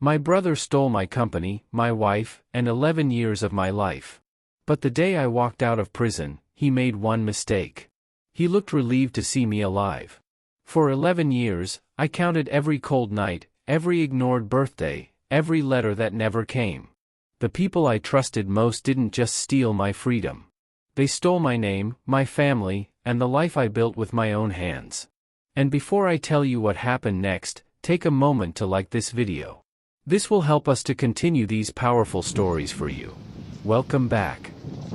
My brother stole my company, my wife, and 11 years of my life. But the day I walked out of prison, he made one mistake. He looked relieved to see me alive. For 11 years, I counted every cold night, every ignored birthday, every letter that never came. The people I trusted most didn't just steal my freedom. They stole my name, my family, and the life I built with my own hands. And before I tell you what happened next, take a moment to like this video. This will help us to continue these powerful stories for you. Welcome back.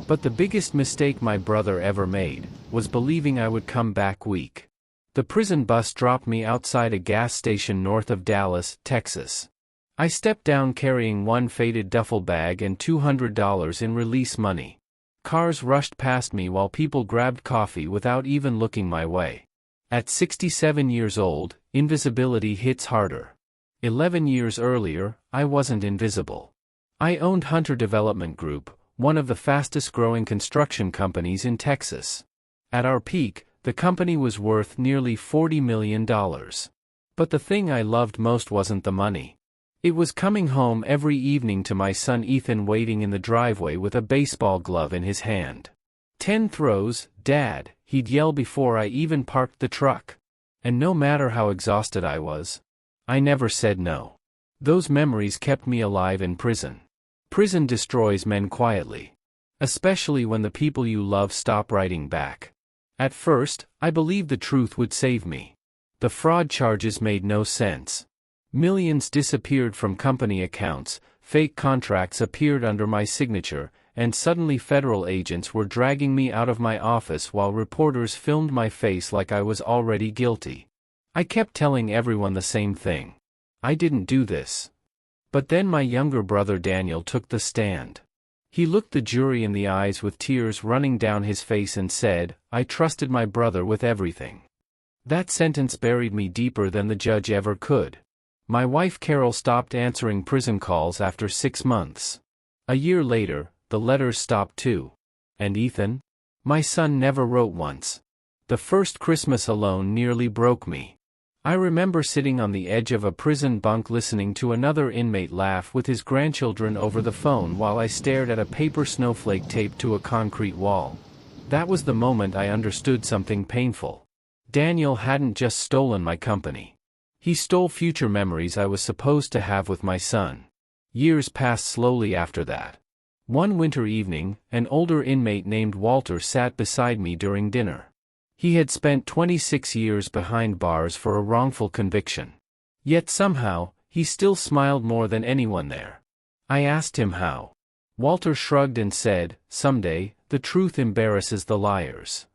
But the biggest mistake my brother ever made was believing I would come back weak. The prison bus dropped me outside a gas station north of Dallas, Texas. I stepped down carrying one faded duffel bag and $200 in release money. Cars rushed past me while people grabbed coffee without even looking my way. At 67 years old, invisibility hits harder. 11 years earlier, I wasn't invisible. I owned Hunter Development Group, one of the fastest-growing construction companies in Texas. At our peak, the company was worth nearly $40 million. But the thing I loved most wasn't the money. It was coming home every evening to my son Ethan waiting in the driveway with a baseball glove in his hand. 10 throws, Dad, he'd yell before I even parked the truck. And no matter how exhausted I was, I never said no. Those memories kept me alive in prison. Prison destroys men quietly. Especially when the people you love stop writing back. At first, I believed the truth would save me. The fraud charges made no sense. Millions disappeared from company accounts, fake contracts appeared under my signature, and suddenly federal agents were dragging me out of my office while reporters filmed my face like I was already guilty. I kept telling everyone the same thing. I didn't do this. But then my younger brother Daniel took the stand. He looked the jury in the eyes with tears running down his face and said, "I trusted my brother with everything." That sentence buried me deeper than the judge ever could. My wife Carol stopped answering prison calls after 6 months. A year later, the letters stopped too. And Ethan? My son never wrote once. The first Christmas alone nearly broke me. I remember sitting on the edge of a prison bunk listening to another inmate laugh with his grandchildren over the phone while I stared at a paper snowflake taped to a concrete wall. That was the moment I understood something painful. Daniel hadn't just stolen my company. He stole future memories I was supposed to have with my son. Years passed slowly after that. One winter evening, an older inmate named Walter sat beside me during dinner. He had spent 26 years behind bars for a wrongful conviction. Yet somehow, he still smiled more than anyone there. I asked him how. Walter shrugged and said, "Someday, the truth embarrasses the liars."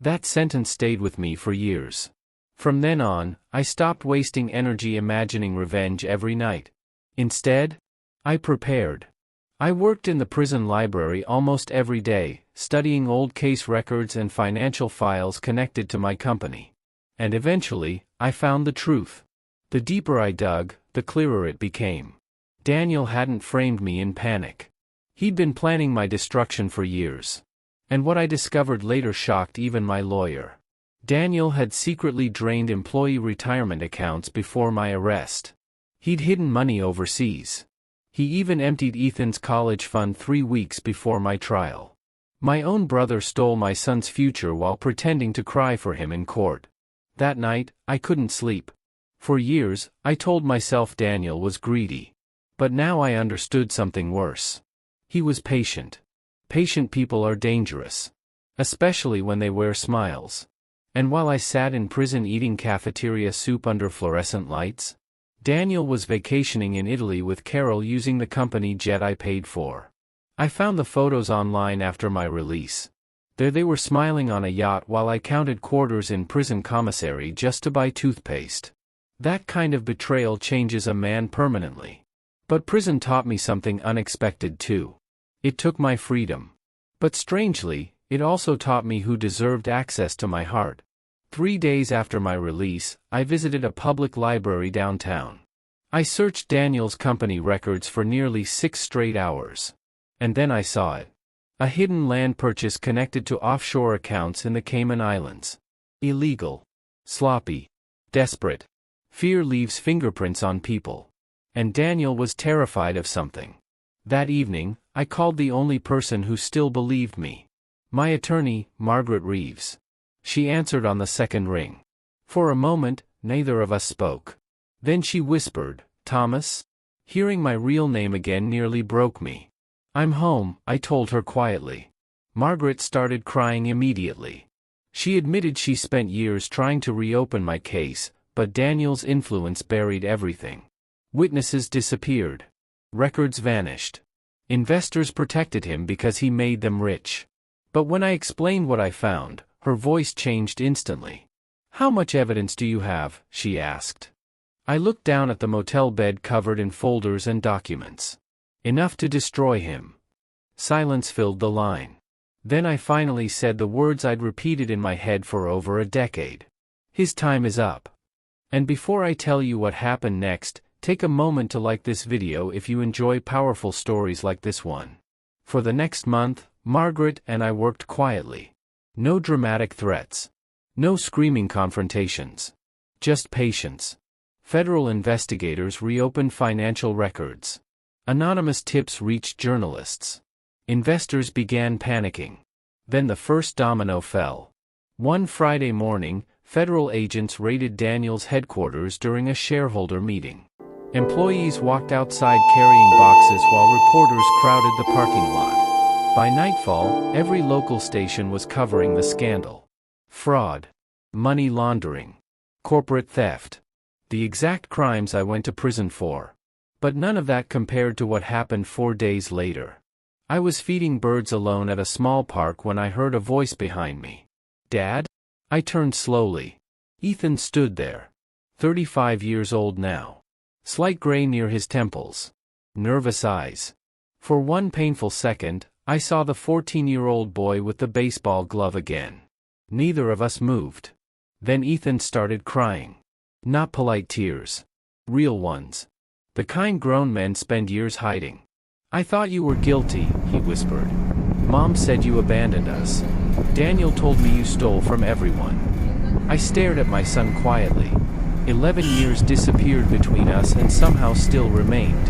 That sentence stayed with me for years. From then on, I stopped wasting energy imagining revenge every night. Instead, I prepared. I worked in the prison library almost every day, studying old case records and financial files connected to my company. And eventually, I found the truth. The deeper I dug, the clearer it became. Daniel hadn't framed me in panic. He'd been planning my destruction for years. And what I discovered later shocked even my lawyer. Daniel had secretly drained employee retirement accounts before my arrest. He'd hidden money overseas. He even emptied Ethan's college fund 3 weeks before my trial. My own brother stole my son's future while pretending to cry for him in court. That night, I couldn't sleep. For years, I told myself Daniel was greedy. But now I understood something worse. He was patient. Patient people are dangerous. Especially when they wear smiles. And while I sat in prison eating cafeteria soup under fluorescent lights, Daniel was vacationing in Italy with Carol using the company jet I paid for. I found the photos online after my release. There they were smiling on a yacht while I counted quarters in prison commissary just to buy toothpaste. That kind of betrayal changes a man permanently. But prison taught me something unexpected too. It took my freedom. But strangely, it also taught me who deserved access to my heart. 3 days after my release, I visited a public library downtown. I searched Daniel's company records for nearly 6 straight hours. And then I saw it. A hidden land purchase connected to offshore accounts in the Cayman Islands. Illegal. Sloppy. Desperate. Fear leaves fingerprints on people. And Daniel was terrified of something. That evening, I called the only person who still believed me. My attorney, Margaret Reeves. She answered on the second ring. For a moment, neither of us spoke. Then she whispered, "Thomas?" Hearing my real name again nearly broke me. "I'm home," I told her quietly. Margaret started crying immediately. She admitted she spent years trying to reopen my case, but Daniel's influence buried everything. Witnesses disappeared. Records vanished. Investors protected him because he made them rich. But when I explained what I found, her voice changed instantly. "How much evidence do you have?" she asked. I looked down at the motel bed covered in folders and documents. "Enough to destroy him." Silence filled the line. Then I finally said the words I'd repeated in my head for over a decade. "His time is up." And before I tell you what happened next, take a moment to like this video if you enjoy powerful stories like this one. For the next month, Margaret and I worked quietly. No dramatic threats. No screaming confrontations. Just patience. Federal investigators reopened financial records. Anonymous tips reached journalists. Investors began panicking. Then the first domino fell. One Friday morning, federal agents raided Daniel's headquarters during a shareholder meeting. Employees walked outside carrying boxes while reporters crowded the parking lot. By nightfall, every local station was covering the scandal. Fraud. Money laundering. Corporate theft. The exact crimes I went to prison for. But none of that compared to what happened 4 days later. I was feeding birds alone at a small park when I heard a voice behind me. "Dad?" I turned slowly. Ethan stood there. 35 years old now. Slight gray near his temples. Nervous eyes. For one painful second, I saw the 14-year-old boy with the baseball glove again. Neither of us moved. Then Ethan started crying. Not polite tears. Real ones. The kind grown men spend years hiding. "I thought you were guilty," he whispered. "Mom said you abandoned us. Daniel told me you stole from everyone." I stared at my son quietly. 11 years disappeared between us and somehow still remained.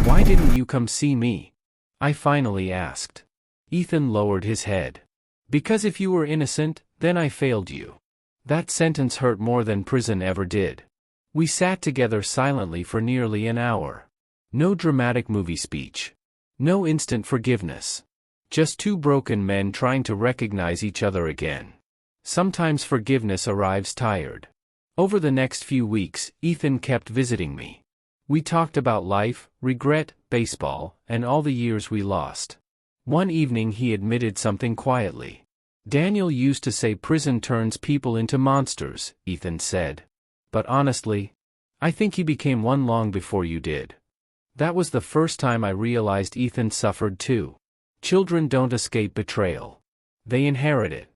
"Why didn't you come see me?" I finally asked. Ethan lowered his head. "Because if you were innocent, then I failed you." That sentence hurt more than prison ever did. We sat together silently for nearly an hour. No dramatic movie speech. No instant forgiveness. Just two broken men trying to recognize each other again. Sometimes forgiveness arrives tired. Over the next few weeks, Ethan kept visiting me. We talked about life, regret, baseball, and all the years we lost. One evening he admitted something quietly. "Daniel used to say prison turns people into monsters," Ethan said. "But honestly, I think he became one long before you did." That was the first time I realized Ethan suffered too. Children don't escape betrayal. They inherit it.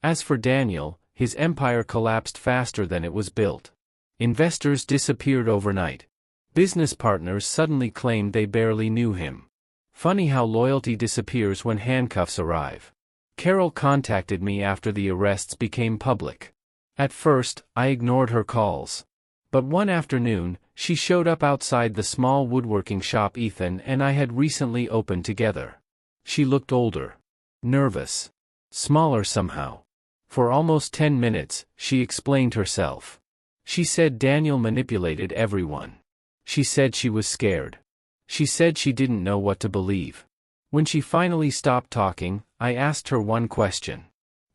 As for Daniel, his empire collapsed faster than it was built. Investors disappeared overnight. Business partners suddenly claimed they barely knew him. Funny how loyalty disappears when handcuffs arrive. Carol contacted me after the arrests became public. At first, I ignored her calls. But one afternoon, she showed up outside the small woodworking shop Ethan and I had recently opened together. She looked older. Nervous. Smaller somehow. For almost 10 minutes, she explained herself. She said Daniel manipulated everyone. She said she was scared. She said she didn't know what to believe. When she finally stopped talking, I asked her one question.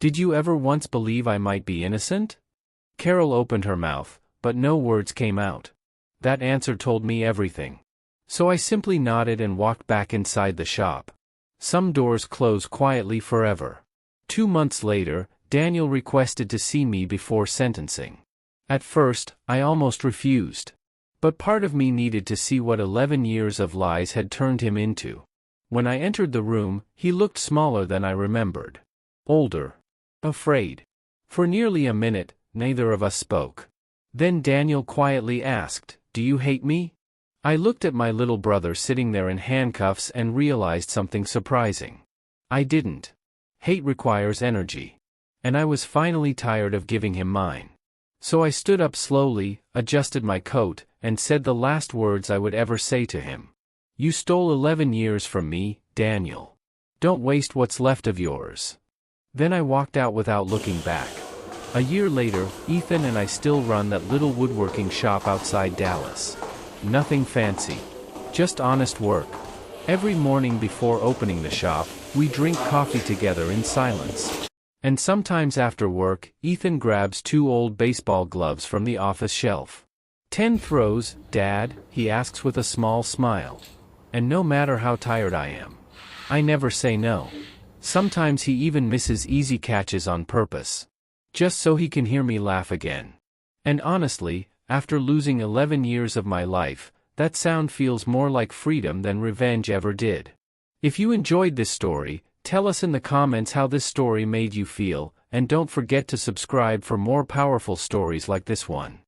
"Did you ever once believe I might be innocent?" Carol opened her mouth, but no words came out. That answer told me everything. So I simply nodded and walked back inside the shop. Some doors close quietly forever. 2 months later, Daniel requested to see me before sentencing. At first, I almost refused. But part of me needed to see what 11 years of lies had turned him into. When I entered the room, he looked smaller than I remembered. Older. Afraid. For nearly a minute, neither of us spoke. Then Daniel quietly asked, "Do you hate me?" I looked at my little brother sitting there in handcuffs and realized something surprising. I didn't. Hate requires energy. And I was finally tired of giving him mine. So I stood up slowly, adjusted my coat, and said the last words I would ever say to him. "You stole 11 years from me, Daniel. Don't waste what's left of yours." Then I walked out without looking back. A year later, Ethan and I still run that little woodworking shop outside Dallas. Nothing fancy. Just honest work. Every morning before opening the shop, we drink coffee together in silence. And sometimes after work, Ethan grabs 2 old baseball gloves from the office shelf. "10 throws, Dad?" he asks with a small smile. And no matter how tired I am, I never say no. Sometimes he even misses easy catches on purpose, just so he can hear me laugh again. And honestly, after losing 11 years of my life, that sound feels more like freedom than revenge ever did. If you enjoyed this story, tell us in the comments how this story made you feel, and don't forget to subscribe for more powerful stories like this one.